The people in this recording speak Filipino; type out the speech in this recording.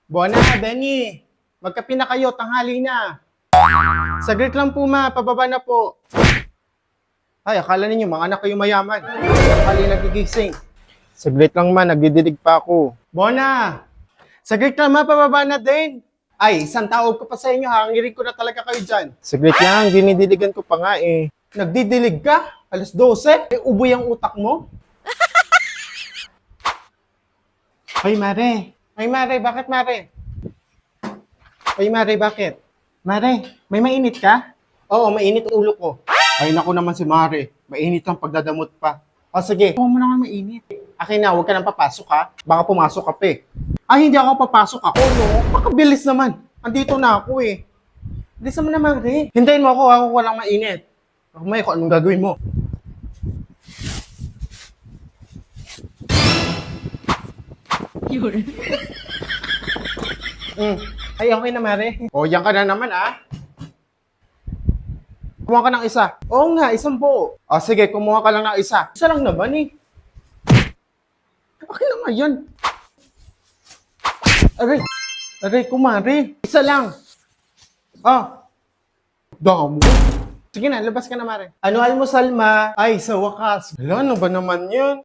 Bona, Benny. Magkape na kayo, tanghali na. Saglit lang po ma, pababa na po. Ay, akala ninyo, mga anak kayo mayaman. Tanghali nagigising. Saglit lang ma, nagdidilig pa ako. Bona, saglit lang ma, pababa na din. Ay, isang tawag ko pa sa inyo, hangirin ko na talaga kayo dyan. Saglit lang, dinidiligan ko pa nga eh. Nagdidilig ka? Alas 12? Eh, uboy ang utak mo? Ay, Mare. Ay, Mare, bakit Mare? Ay, Mare, bakit? Mare, may mainit ka? Oo, mainit ulo ko. Ay, naku naman si Mare. Mainit ang pagdadamot pa. O sige, huwag mo naman mainit. Akin na, huwag ka nang papasok ha. Baka pumasok ka pa eh. Ay, hindi ako papasok ako, no? Pakabilis naman. Andito na ako eh. Bilis naman naman, Mare. Hintayin mo ako walang mainit. Ako may kung anong gagawin mo. Ay, okay na, Mare. O, yan ka na naman, ah. Kumuha ka ng isa. Oo nga, isang buo. O, sige, kumuha ka lang ng isa. Isa lang naman, eh. Okay na nga yan. Aray. Aray, kumare. Isa lang. Ah. Damo. Sige na, labas ka na, Mare. Ano almusal, ma? Ay, sa wakas. Wala, ano ba naman yun?